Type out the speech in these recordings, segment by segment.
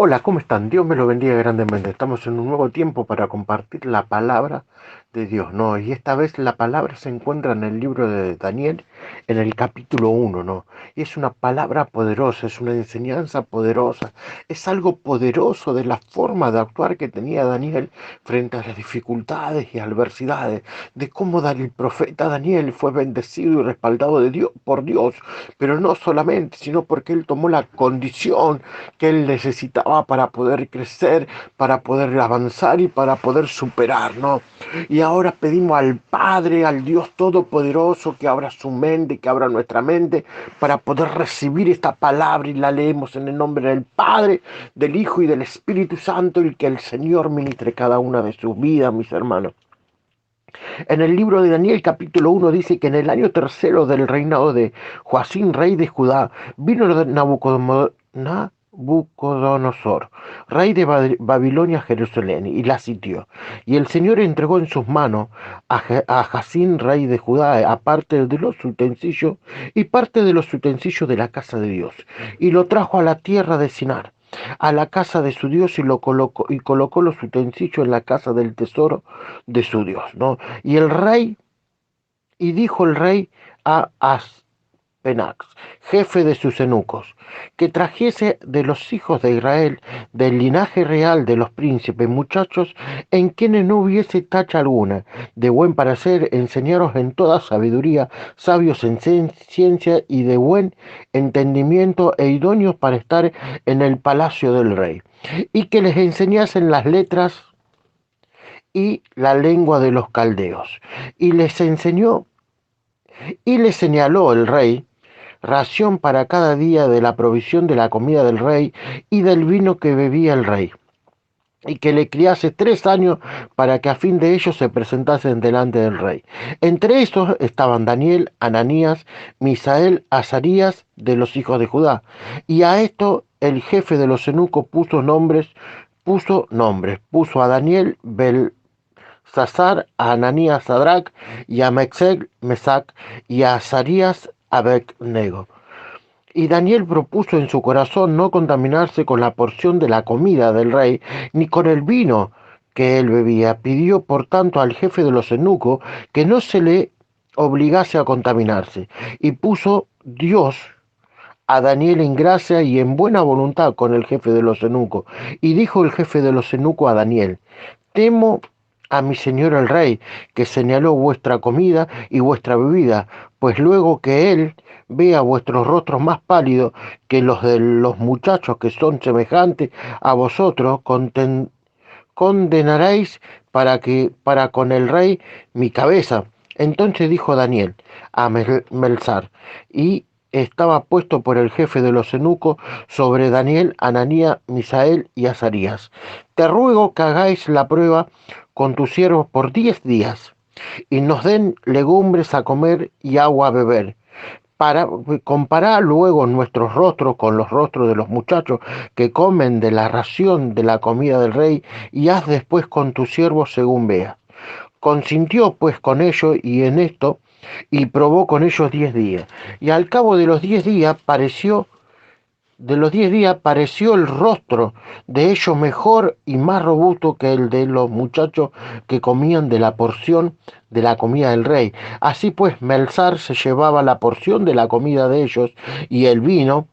Hola, ¿cómo están? Dios me lo bendiga grandemente. Estamos en un nuevo tiempo para compartir la palabra de Dios, ¿no? Y esta vez la palabra se encuentra en el libro de Daniel, en el capítulo 1, ¿no? Y es una palabra poderosa, es una enseñanza poderosa, es algo poderoso de la forma de actuar que tenía Daniel frente a las dificultades y adversidades, de cómo el profeta Daniel fue bendecido y respaldado de Dios, por Dios, pero no solamente, sino porque él tomó la condición que él necesitaba para poder crecer, para poder avanzar y para poder superar, ¿no? Y ahora pedimos al Padre, al Dios Todopoderoso, que abra su mente, que abra nuestra mente, para poder recibir esta palabra y la leemos en el nombre del Padre, del Hijo y del Espíritu Santo, y que el Señor ministre cada una de sus vidas, mis hermanos. En el libro de Daniel capítulo 1 dice que en el año tercero del reinado de Joacín, rey de Judá, vino Nabucodonosor, rey de Babilonia, a Jerusalén, y la sitió. Y el Señor entregó en sus manos a Jacín, rey de Judá, aparte de los utensilios y parte de los utensilios de la casa de Dios, y lo trajo a la tierra de Sinar, a la casa de su Dios, y colocó los utensilios en la casa del tesoro de su Dios, ¿no? Y el rey, y dijo el rey a Aspenax, jefe de sus eunucos, que trajese de los hijos de Israel, del linaje real de los príncipes, muchachos en quienes no hubiese tacha alguna, de buen parecer, enseñaros en toda sabiduría, sabios en ciencia y de buen entendimiento, e idóneos para estar en el palacio del rey, y que les enseñasen las letras y la lengua de los caldeos. Y les enseñó y les señaló el rey ración para cada día de la provisión de la comida del rey y del vino que bebía el rey, y que le criase 3 años para que a fin de ellos se presentasen delante del rey. Entre estos estaban Daniel, Ananías, Misael, Azarías, de los hijos de Judá. Y a esto el jefe de los eunucos puso a Daniel Sasar, a Ananías Sadrach, y a Mesac, y a Azarías Abednego. Y Daniel propuso en su corazón no contaminarse con la porción de la comida del rey, ni con el vino que él bebía. Pidió, por tanto, al jefe de los eunucos que no se le obligase a contaminarse. Y puso Dios a Daniel en gracia y en buena voluntad con el jefe de los eunucos. Y dijo el jefe de los eunucos a Daniel: Temo a mi señor el rey, que señaló vuestra comida y vuestra bebida, pues luego que él vea vuestros rostros más pálidos que los de los muchachos que son semejantes a vosotros, condenaréis para con el rey mi cabeza. Entonces dijo Daniel a Melzar, y estaba puesto por el jefe de los eunucos sobre Daniel, Ananías, Misael y Azarías: Te ruego que hagáis la prueba con tus siervos por 10 días, y nos den legumbres a comer y agua a beber, para comparar luego nuestros rostros con los rostros de los muchachos que comen de la ración de la comida del rey, y haz después con tus siervos según veas. Consintió pues con ellos y en esto, y probó con ellos 10 días. Y al cabo de los 10 días pareció el rostro de ellos mejor y más robusto que el de los muchachos que comían de la porción de la comida del rey. Así pues, Melzar se llevaba la porción de la comida de ellos y el vino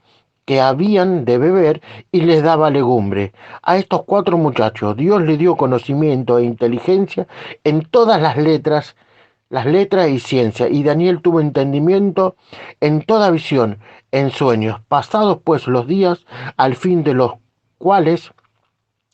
que habían de beber, y les daba legumbre. A estos 4 muchachos Dios le dio conocimiento e inteligencia en todas las letras y ciencia, y Daniel tuvo entendimiento en toda visión, en sueños. Pasados pues los días, al fin de los cuales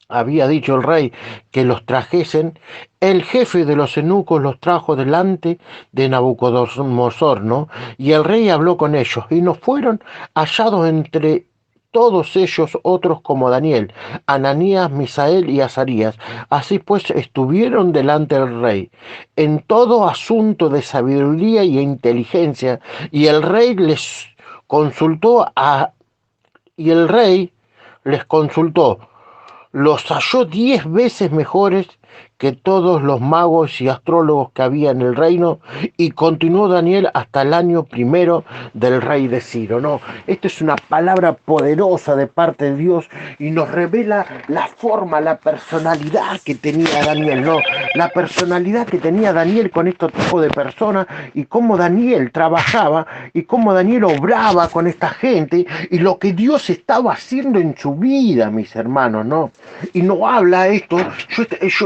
había dicho el rey que los trajesen, el jefe de los eunucos los trajo delante de Nabucodonosor, ¿no? Y el rey habló con ellos, y no fueron hallados entre todos ellos otros como Daniel, Ananías, Misael y Azarías. Así pues estuvieron delante del rey en todo asunto de sabiduría y inteligencia, y el rey les consultó y el rey les consultó, los halló 10 veces mejores que todos los magos y astrólogos que había en el reino, y continuó Daniel hasta el año primero del rey de Ciro. No, esto es una palabra poderosa de parte de Dios y nos revela la forma, la personalidad que tenía Daniel, no, la personalidad que tenía Daniel con estos tipos de personas y cómo Daniel trabajaba y cómo Daniel obraba con esta gente y lo que Dios estaba haciendo en su vida, mis hermanos, ¿no? Y nos habla esto,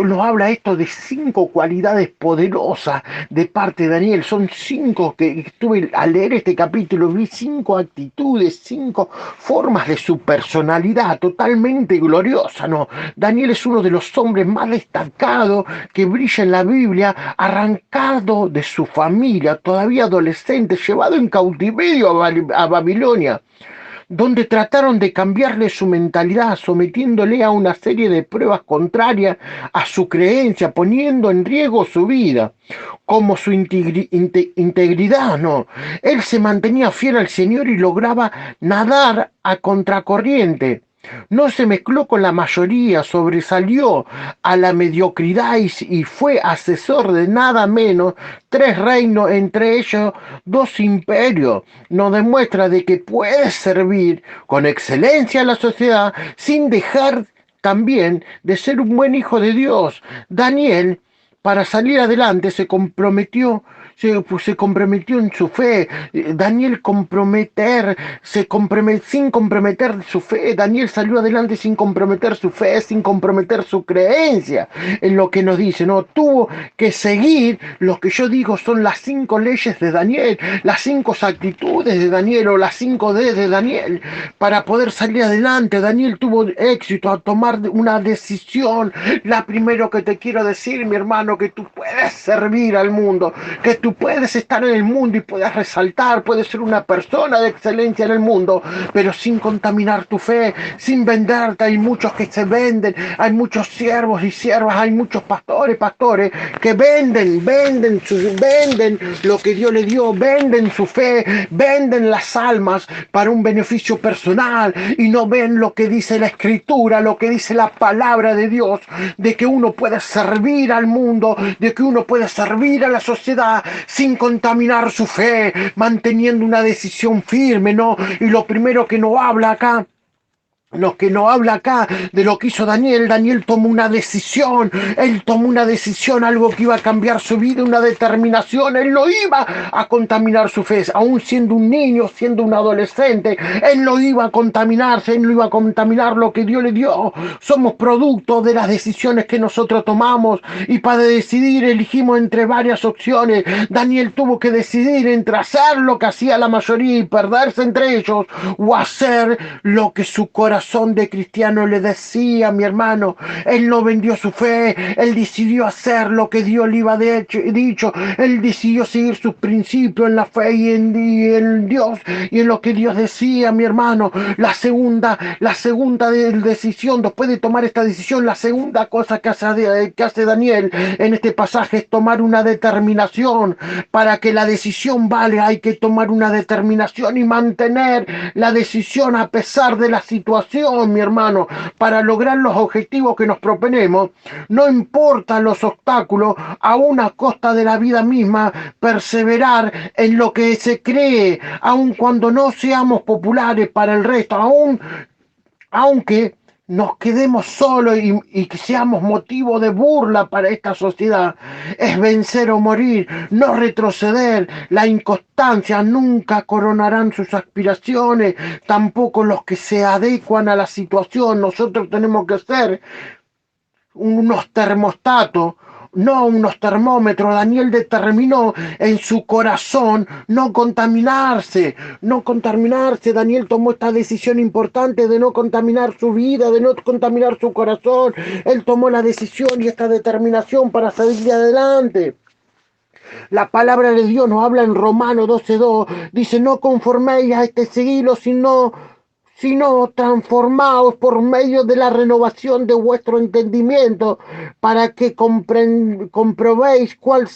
nos habla esto de 5 cualidades poderosas de parte de Daniel. Son 5 que estuve al leer este capítulo, vi 5 actitudes, 5 formas de su personalidad totalmente gloriosa, ¿no? Daniel es uno de los hombres más destacados que brilla en la Biblia, arrancado de su familia, todavía adolescente, llevado en cautiverio a Babilonia, donde trataron de cambiarle su mentalidad, sometiéndole a una serie de pruebas contrarias a su creencia, poniendo en riesgo su vida, como su integridad, ¿no? Él se mantenía fiel al Señor y lograba nadar a contracorriente. No se mezcló con la mayoría, sobresalió a la mediocridad y fue asesor de nada menos 3 reinos, entre ellos 2 imperios. Nos demuestra de que puede servir con excelencia a la sociedad sin dejar también de ser un buen hijo de Dios. Daniel, para salir adelante, se comprometió en su fe. Daniel sin comprometer su fe. Daniel salió adelante sin comprometer su fe, sin comprometer su creencia en lo que nos dice, ¿no? Tuvo que seguir lo que yo digo son las 5 leyes de Daniel, las 5 actitudes de Daniel o las 5 D de Daniel para poder salir adelante. Daniel tuvo éxito a tomar una decisión. La primero que te quiero decir, mi hermano, que tú puedes servir al mundo, que tú puedes estar en el mundo y puedes resaltar, puedes ser una persona de excelencia en el mundo, pero sin contaminar tu fe, sin venderte. Hay muchos que se venden, hay muchos siervos y siervas, hay muchos pastores que venden lo que Dios le dio, venden su fe, venden las almas para un beneficio personal y no ven lo que dice la Escritura, lo que dice la palabra de Dios, de que uno puede servir al mundo, de que uno puede servir a la sociedad sin contaminar su fe, manteniendo una decisión firme, ¿no? Y lo primero que nos habla acá, lo que no habla acá de lo que hizo Daniel. Daniel tomó una decisión, él tomó una decisión, algo que iba a cambiar su vida, una determinación. Él no iba a contaminar su fe, aún siendo un niño, siendo un adolescente, él no iba a contaminarse, él no iba a contaminar lo que Dios le dio. Somos producto de las decisiones que nosotros tomamos y para decidir elegimos entre varias opciones. Daniel tuvo que decidir entre hacer lo que hacía la mayoría y perderse entre ellos o hacer lo que su corazón de cristiano le decía, mi hermano. Él no vendió su fe, él decidió hacer lo que Dios le iba dicho, él decidió seguir sus principios en la fe y en Dios y en lo que Dios decía, mi hermano. La segunda decisión, después de tomar esta decisión, la segunda cosa que hace Daniel en este pasaje es tomar una determinación. Para que la decisión vale, hay que tomar una determinación y mantener la decisión a pesar de la situación, mi hermano, para lograr los objetivos que nos proponemos. No importa los obstáculos, aún a costa de la vida misma, perseverar en lo que se cree, aun cuando no seamos populares para el resto, aunque nos quedemos solos y que seamos motivo de burla para esta sociedad. Es vencer o morir, no retroceder. La inconstancia nunca coronarán sus aspiraciones, tampoco los que se adecuan a la situación. Nosotros tenemos que ser unos termostatos, no unos termómetros. Daniel determinó en su corazón no contaminarse, no contaminarse. Daniel tomó esta decisión importante de no contaminar su vida, de no contaminar su corazón. Él tomó la decisión y esta determinación para salir adelante. La palabra de Dios nos habla en Romanos 12:2. Dice, no conforméis a este siglo, sino transformaos por medio de la renovación de vuestro entendimiento, para que comprobéis cuál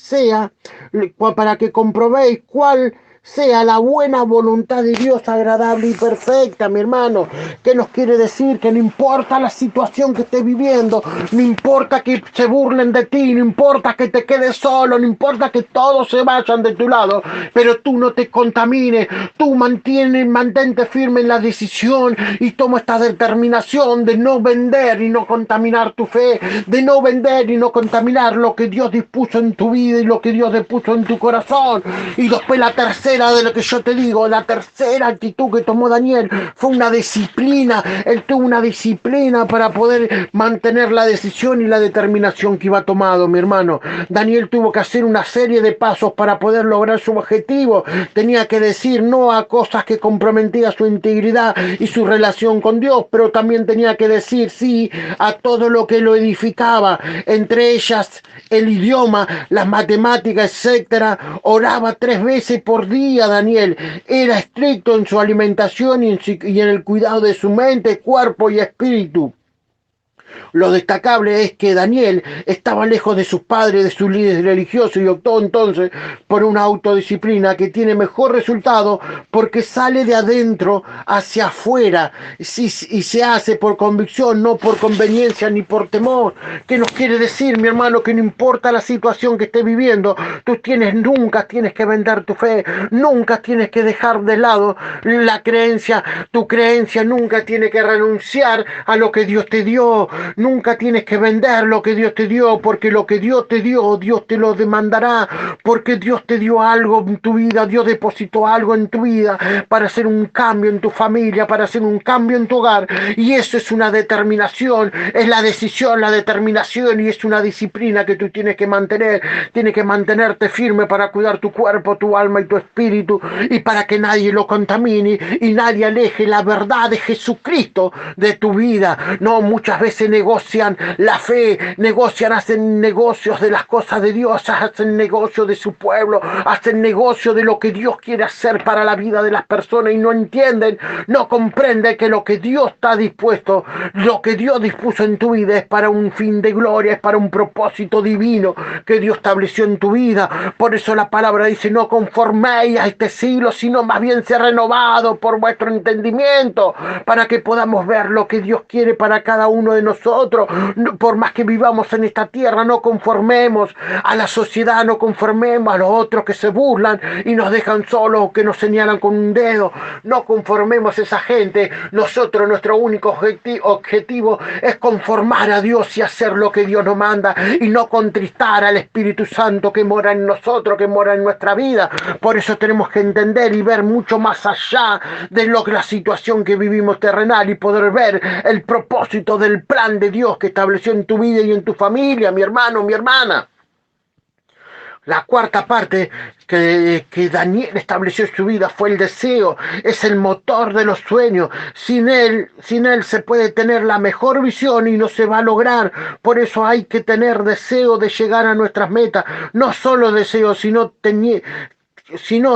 sea la buena voluntad de Dios agradable y perfecta, mi hermano. ¿Qué nos quiere decir? Que no importa la situación que estés viviendo, no importa que se burlen de ti, no importa que te quedes solo, no importa que todos se vayan de tu lado, pero tú no te contamines, tú mantente firme en la decisión y toma esta determinación de no vender y no contaminar tu fe, de no vender y no contaminar lo que Dios dispuso en tu vida y lo que Dios dispuso en tu corazón. Y después la tercera de lo que yo te digo, la tercera actitud que tomó Daniel fue una disciplina. Él tuvo una disciplina para poder mantener la decisión y la determinación que iba tomado, mi hermano. Daniel tuvo que hacer una serie de pasos para poder lograr su objetivo. Tenía que decir no a cosas que comprometían su integridad y su relación con Dios, pero también tenía que decir sí a todo lo que lo edificaba, entre ellas el idioma, las matemáticas, etcétera. Oraba 3 veces por día Daniel, era estricto en su alimentación y en el cuidado de su mente, cuerpo y espíritu. Lo destacable es que Daniel estaba lejos de sus padres, de sus líderes religiosos, y optó entonces por una autodisciplina que tiene mejor resultado porque sale de adentro hacia afuera y se hace por convicción, no por conveniencia ni por temor. ¿Qué nos quiere decir, mi hermano? Que no importa la situación que estés viviendo, nunca tienes que vender tu fe, nunca tienes que dejar de lado la creencia, tu creencia nunca tiene que renunciar a lo que Dios te dio. Nunca tienes que vender lo que Dios te dio, porque lo que Dios te dio, Dios te lo demandará, porque Dios te dio algo en tu vida, Dios depositó algo en tu vida para hacer un cambio en tu familia, para hacer un cambio en tu hogar, y eso es una determinación, es la decisión, la determinación, y es una disciplina que tú tienes que mantenerte firme para cuidar tu cuerpo, tu alma y tu espíritu, y para que nadie lo contamine y nadie aleje la verdad de Jesucristo de tu vida. No, muchas veces negocian la fe, hacen negocios de las cosas de Dios, hacen negocio de su pueblo, hacen negocio de lo que Dios quiere hacer para la vida de las personas y no entienden, no comprenden que lo que Dios está dispuesto, lo que Dios dispuso en tu vida es para un fin de gloria, es para un propósito divino que Dios estableció en tu vida. Por eso la palabra dice, no conforméis a este siglo, sino más bien sea renovado por vuestro entendimiento, para que podamos ver lo que Dios quiere para cada uno de nosotros. Por más que vivamos en esta tierra, no conformemos a la sociedad, no conformemos a los otros que se burlan y nos dejan solos o que nos señalan con un dedo. No conformemos a esa gente. Nosotros, nuestro único objetivo es conformar a Dios y hacer lo que Dios nos manda y no contristar al Espíritu Santo que mora en nosotros, que mora en nuestra vida. Por eso tenemos que entender y ver mucho más allá de la situación que vivimos terrenal y poder ver el propósito del plan de Dios que estableció en tu vida y en tu familia, mi hermano, mi hermana. La cuarta parte que Daniel estableció en su vida fue el deseo, es el motor de los sueños. Sin él se puede tener la mejor visión y no se va a lograr. Por eso hay que tener deseo de llegar a nuestras metas. No solo deseo, sino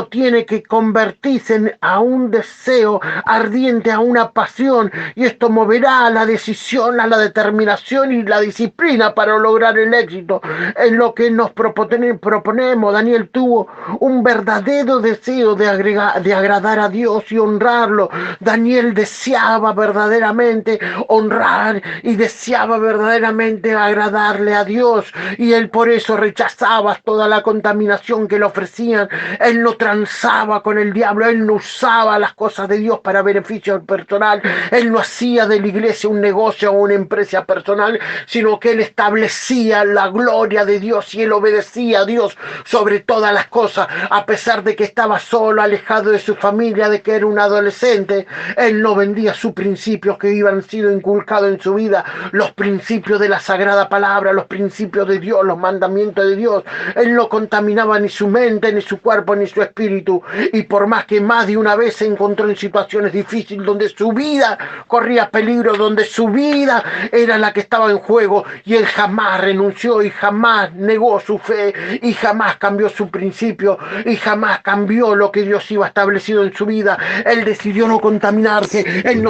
tiene que convertirse a un deseo ardiente, a una pasión, y esto moverá a la decisión, a la determinación y la disciplina para lograr el éxito en lo que nos proponemos. Daniel tuvo un verdadero deseo de agradar a Dios y honrarlo. Daniel deseaba verdaderamente honrar y deseaba verdaderamente agradarle a Dios, y él por eso rechazaba toda la contaminación que le ofrecían. Él no transaba con el diablo, él no usaba las cosas de Dios para beneficio personal, él no hacía de la iglesia un negocio o una empresa personal, sino que él establecía la gloria de Dios y él obedecía a Dios sobre todas las cosas, a pesar de que estaba solo, alejado de su familia, de que era un adolescente. Él no vendía sus principios que habían sido inculcados en su vida, los principios de la sagrada palabra, los principios de Dios, los mandamientos de Dios. Él no contaminaba ni su mente, ni su cuerpo, ni su espíritu, y por más que más de una vez se encontró en situaciones difíciles donde su vida corría peligro, donde su vida era la que estaba en juego, y él jamás renunció y jamás negó su fe y jamás cambió su principio y jamás cambió lo que Dios iba establecido en su vida. Él decidió no contaminarse, él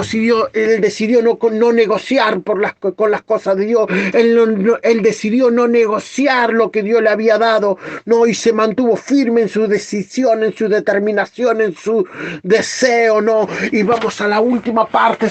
decidió no negociar con las cosas de Dios, él decidió no negociar lo que Dios le había dado, no, y se mantuvo firme en su decisión decisión, en su determinación, en su deseo, ¿no? Y vamos a la última parte.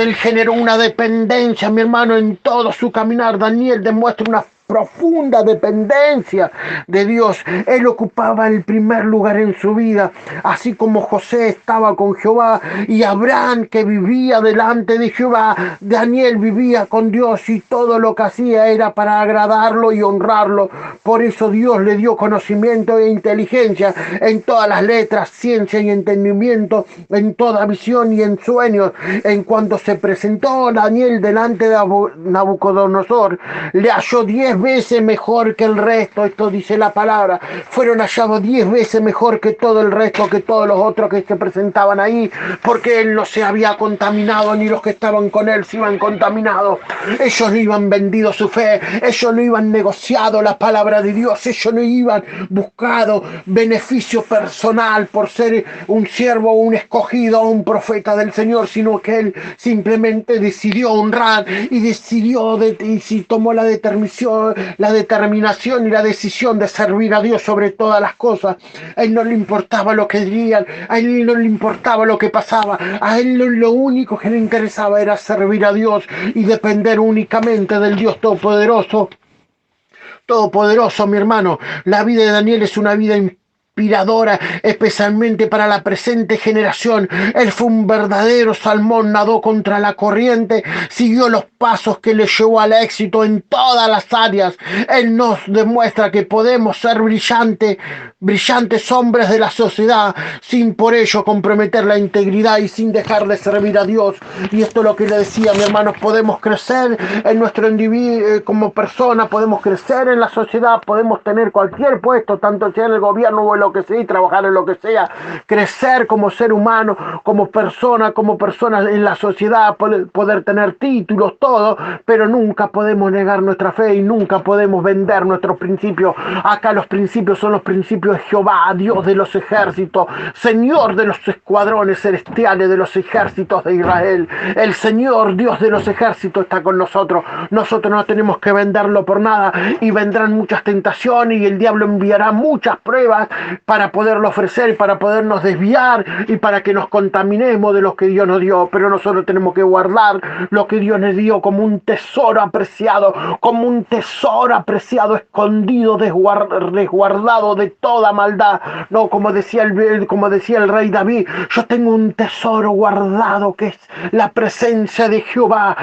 Él generó una dependencia, mi hermano, en todo su caminar. Daniel demuestra una profunda dependencia de Dios. Él ocupaba el primer lugar en su vida, así como José estaba con Jehová y Abraham, que vivía delante de Jehová. Daniel vivía con Dios y todo lo que hacía era para agradarlo y honrarlo. Por eso Dios le dio conocimiento e inteligencia en todas las letras, ciencia y entendimiento, en toda visión y en sueños. En cuanto se presentó Daniel delante de Nabucodonosor, le halló 10 veces mejor que el resto. Esto dice la palabra. Fueron hallados 10 veces mejor que todo el resto, que todos los otros que se presentaban ahí, porque él no se había contaminado, ni los que estaban con él se iban contaminados. Ellos no iban vendido su fe, ellos no iban negociado la palabra de Dios, ellos no iban buscado beneficio personal por ser un siervo, un escogido, un profeta del Señor, sino que él simplemente decidió honrar y decidió y si tomó la determinación y la decisión de servir a Dios sobre todas las cosas. A él no le importaba lo que dirían, a él no le importaba lo que pasaba, a él lo único que le interesaba era servir a Dios y depender únicamente del Dios Todopoderoso. Todopoderoso, mi hermano. La vida de Daniel es una vida inspiradora, especialmente para la presente generación. Él fue un verdadero salmón, nadó contra la corriente, siguió los pasos que le llevó al éxito en todas las áreas. Él nos demuestra que podemos ser brillantes hombres de la sociedad sin por ello comprometer la integridad y sin dejar de servir a Dios. Y esto es lo que le decía, mi hermano, podemos crecer en nuestro individuo como persona, podemos crecer en la sociedad, podemos tener cualquier puesto, tanto sea en el gobierno o en lo que sea, y trabajar en lo que sea, crecer como ser humano, como persona en la sociedad, poder tener títulos, todo, pero nunca podemos negar nuestra fe y nunca podemos vender nuestros principios. Acá los principios son los principios de Jehová, Dios de los ejércitos, Señor de los escuadrones celestiales de los ejércitos de Israel. El Señor, Dios de los ejércitos, está con nosotros. Nosotros no tenemos que venderlo por nada, y vendrán muchas tentaciones y el diablo enviará muchas pruebas para poderlo ofrecer, para podernos desviar y para que nos contaminemos de lo que Dios nos dio. Pero nosotros tenemos que guardar lo que Dios nos dio como un tesoro apreciado, escondido, resguardado de toda maldad. No, como decía el rey David, yo tengo un tesoro guardado que es la presencia de Jehová,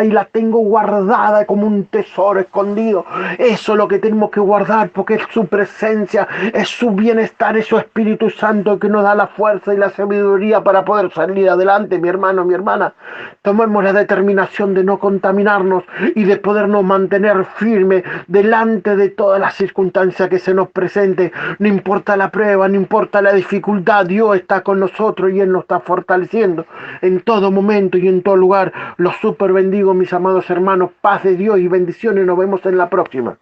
y la tengo guardada como un tesoro escondido. Eso es lo que tenemos que guardar, porque es su presencia, es su bienestar, es su Espíritu Santo que nos da la fuerza y la sabiduría para poder salir adelante, mi hermano, mi hermana. Tomemos la determinación de no contaminarnos y de podernos mantener firmes delante de todas las circunstancias que se nos presenten. No importa la prueba, no importa la dificultad, Dios está con nosotros y Él nos está fortaleciendo en todo momento y en todo lugar. Los super bendigo, mis amados hermanos. Paz de Dios y bendiciones. Nos vemos en la próxima.